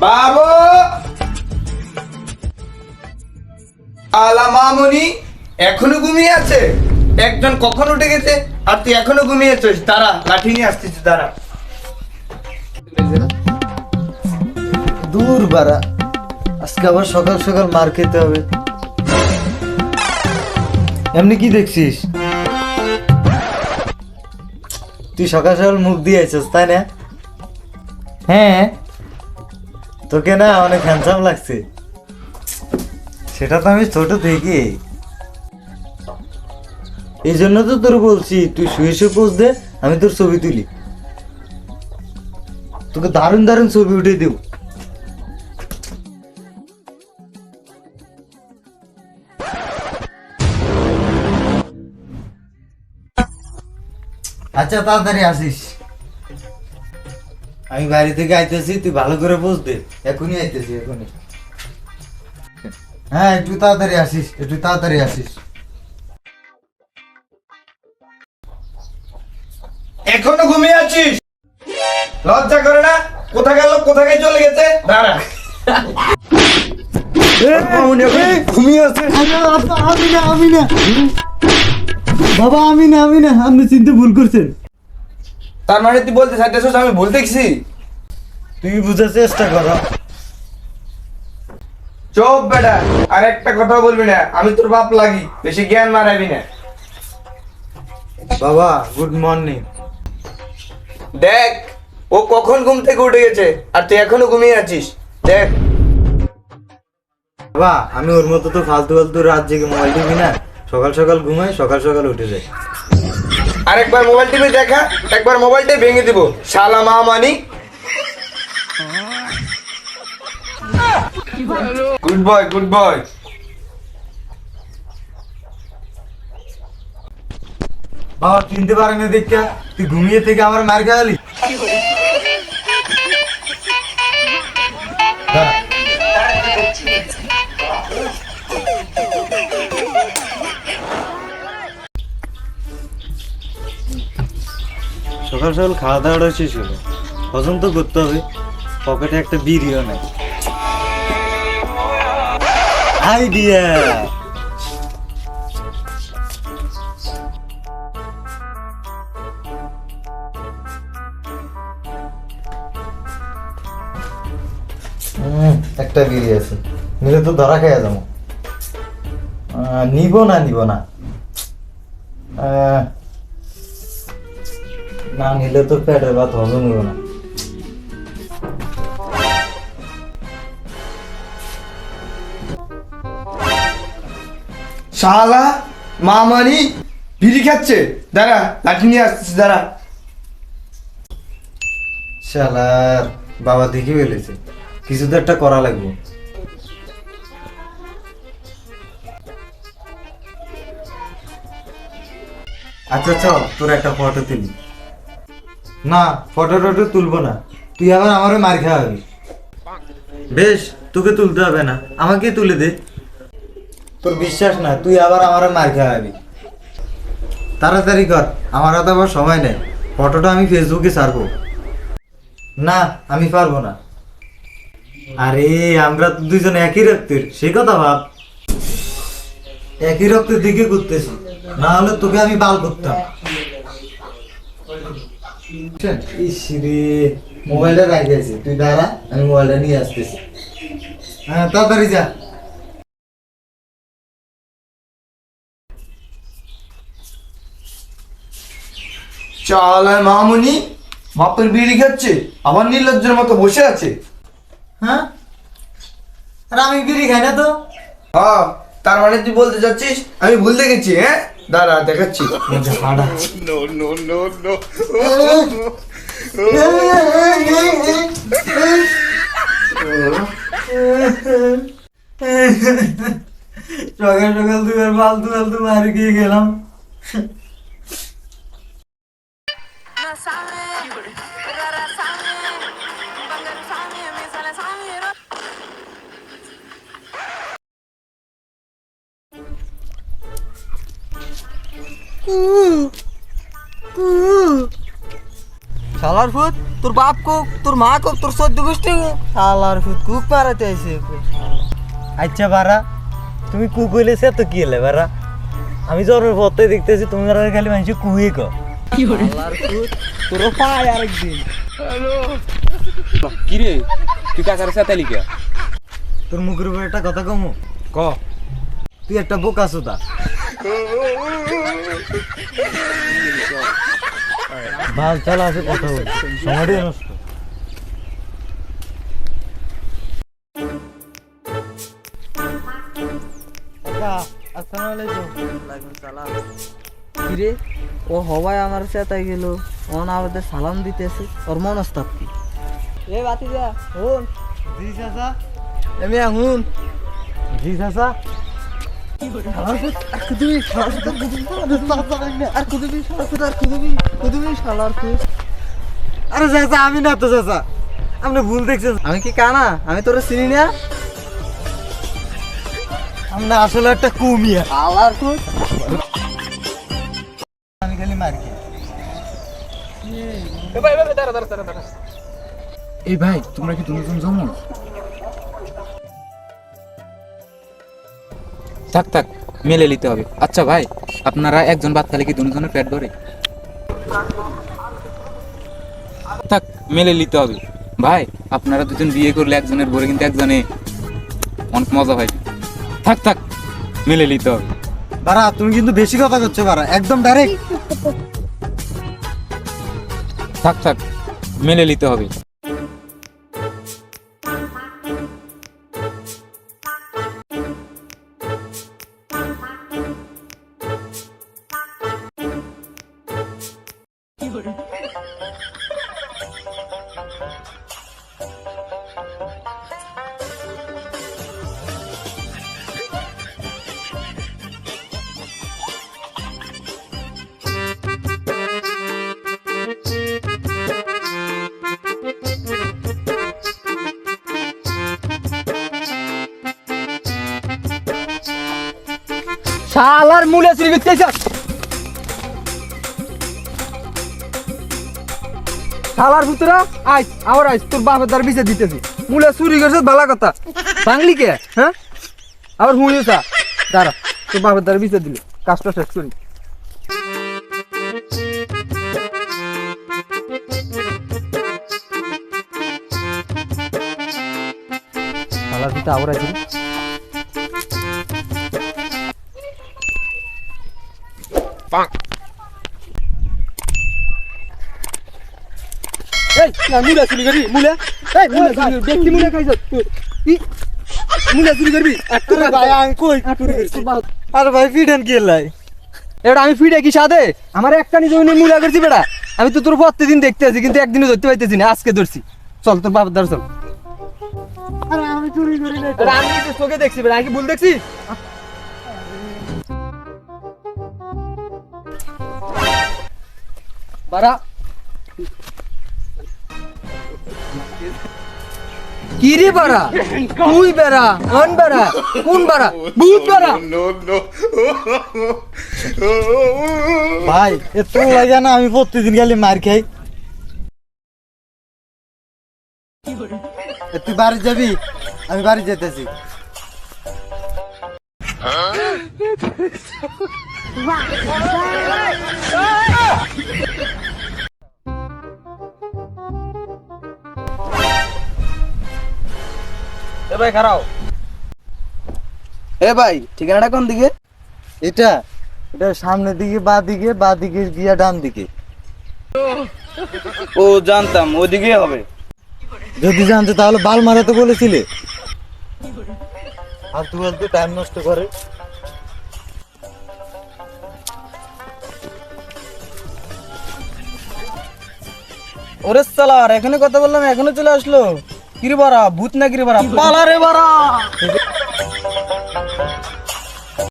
বাবু আলা মামুনি এখনো ঘুমিয়ে আছে। একজন কখন উঠে গেছে আর তুই এখনো ঘুমিয়ে আছিস। দাঁড়া, লাঠি নিয়ে আসতেছি, দাঁড়া। দূর বাড়া, আজকে আবার সকাল সকাল মার খেতে হবে। এমনি কি দেখছিস? তুই সকাল সকাল মুখ দিয়ে আছিস তাই না? হ্যাঁ, তোকে না অনেক হ্যান্ডসাম লাগছে। সেটা তো আমি ছোট থেকে, এই জন্য তো তোর বলছি তুই শুয়ে শুয়ে পোজ দে, আমি তোর ছবি তুলি, তোকে দারুণ দারুণ ছবি উঠে দেব। আচ্ছা তাড়াতাড়ি আসিস, আমি বাড়ি থেকে আইতেছি, তুই ভালো করে পোজ দে। এখনই আইতেছি, এখনই। হ্যাঁ, একটু তাড়াতাড়ি আসিস, একটু তাড়াতাড়ি আসিস। এখনো ঘুমিয়ে আছিস? লজ্জা করে না? কোথা গেল, কোথায় চলে গেছে? দাঁড়া। ঘুমিয়ে আছে। আমি না, আমি না বাবা, আমি না, আমি না, আপনি চিনতে ভুল করছেন। তার মানে তুই বলতে চাইতেছিস আমি ভুল দেখছি? তুই বুঝার চেষ্টা কর। চোপ বেটা, আর একটা কথা বলবি না, আমি তোর বাপ লাগি, বেশি জ্ঞান মারাবি না। বাবা গুড মর্নিং। দেখ, ও কখন ঘুম থেকে উঠে গেছে আর তুই এখনো ঘুমিয়ে আছিস। দেখ বাবা, আমি ওর মতো তো ফালতু ফালতু রাত জেগে মোবাইল টিভি না, সকাল সকাল ঘুমাই, সকাল সকাল উঠে যাই। আরেকবার মোবাইল টিভি দেখা, একবার মোবাইলটাই ভেঙে দিব, শালা মামানি। Good boy, good boy. বাবা চিনতে পারেনি দেখা, তুই ঘুমিয়ে থেকে আমার মার খাওয়ালি। সকাল সকাল খাওয়া দাওয়াটা শেষ হলো, হজম তো করতে হবে, পকেটে একটা বিড়িও নাই। আইডিয়া! একটা বিড়ি আছে, নিলে তো ধরা খেয়ে যাবো। নিব না, নিব না, না নিলে তো পেটের ভাত হজম হইব না। শালা মামানি বিড়ি খাচ্ছে। দাঁড়া, লাঠি নিয়ে আসতেছি, দাঁড়া। শালার বাবা দেখে ফেলেছে, কিছু তো একটা করা লাগবে। আচ্ছা চল, তোর একটা ফটো তুলি। না, ফটো টটো তুলবো না, তুই আবার আমারও মার খাওয়াবি। বেশ, তোকে তুলতে হবে না, আমাকে তুলে দে। তোর বিশ্বাস না, তুই আবার আমারও মার খাওয়াবি। তাড়াতাড়ি কর, আমার হাতে আবার সময় নেই, ফটোটা আমি ফেসবুকে ছাড়বো। না, আমি পারবো না। আরে আমরা তো দুইজন একই রক্তের, সে কথা ভাব। একই রক্তের দিকে ঘুরতেছি, না হলে তোকে আমি বাল করতাম। ইস রে, মোবাইলটা রাখতেছি, তুই দাঁড়া, আমি মোবাইলটা নিয়ে আসতেছি। হ্যাঁ তাড়াতাড়ি যা। শালা মামুনি বাপের বিড়ি খাচ্ছে, আবার নির্লজ্জের মতো বসে আছে। হ্যাঁ, আর আমি বিড়ি খাই না তো। হ্যাঁ, তার মানে তুই বলতে চাচ্ছিস আমি ভুল দেখেছি? হ্যাঁ, দাঁড়া দেখাচ্ছি। সকাল সকাল তুই আর ফালতু ফালতু মারি গিয়ে গেলাম। শালার ফুট তোর বাপ কোক তোর মা কোক তোর 14 গোষ্ঠী কোক শালার ফুট কুক মারাতে আইছে আচ্ছা বারা তুমি কু কইলে সে তো কি হলে বারা আমি জন্মের পথে দেখতেছি তুমি আর খালি মানুষ কুই কো শালার ফুট তোর পায় আরেকদিন কি রে তুই কাকার সাথে লিখা তোর মুখের উপর একটা কথা কমু ক তুই একটা বোকা সুদা ভাল চালা আছে কথা বল সময়টা নষ্ট আসসালামু আলাইকুম কিরে ও হবাই আমার সাথে গেল ও না আমাদের সালাম দিতেছে ওর মনস্তাপ কি এ বাতি যা হুন জি চাচা এমি হুন জি চাচা আর কুদুবি শালার ফুট আরে চাচা আমি না তো চাচা আপনি ভুল দেখছেন আমি কি কানা আমি তোরে চিনি না আপনি আসলে একটা কুমিয়া শালার ফুট আমি খালি মার খাই এই ভাই তোমরা কি দুজন জমজ? থাক থাক মেলে নিতে হবে। আচ্ছা ভাই আপনারা একজন ভাত খেলে কি দুজনের পেট ভরে? থাক মেলে নিতে হবে। ভাই আপনারা দুজন বিয়ে করলে একজনের ভরে কিন্তু একজনে অনেক মজা হয়। থাক থাক মেলে নিতে হবে। বারা তুমি কিন্তু বেশি কথা করছো বারা একদম ডাইরেক্ট থাক থাক মেনে নিতে হবে। শালার মুলে চুরি করতেছ শালার পুতরা আইস আবার আইস তোর বাপের দ্বার বিচার দিতেছি মুলে চুরি করছ ভালো কথা বাংলি কে হ্যাঁ আবার হুঁইছা দাঁড়া তোর বাপের দ্বার বিচার দিলে কাজটা শেষ করি শালার পুতরা আবার আইস এই না মুলা চুরি করবি মুলা এই মুলা চুরি ব্যক্তি মুলা খাইছ তুই কি মুলা চুরি করবি আরে ভাই আমি কই আরে ভাই ফিডেন কি লাই এটা আমি ফিডে কি সাদে আমার একটা নিজে মুলা করছি বেটা আমি তো তোর প্রত্যেকদিন দেখতে আছি কিন্তু একদিনও ধরতে পাইতেছি না আজকে ধরছি চল তোর বাবার দ্বার চল আরে আমি চুরি করি না এটা আমি তো তোকে দেখছি বেটা আমি কি ভুল দেখছি বারা কি রে বারা তুই বেড়া অন বেড়া কোন বেড়া ভূত বেড়া ভাই এত লাগে না আমি প্রতিদিন খালি মার খাই তুই বাড়ি যাবি আমি বাড়ি যেতেছি এ ভাই খারাও এ ভাই ঠিকানাটা কোন দিকে এটা এটা সামনের দিকে বা দিকে গিয়া ডান দিকে ও জানতাম ওদিকে হবে। যদি জানতে তাহলে বাল মারাতে বলেছিলে আর তুই বলতে টাইম নষ্ট করে ওরে সালার এখানে কথা বললাম এখনো চলে আসলো কিরে বাড়া ভূত না কিরে বাড়া পালা রে বাড়া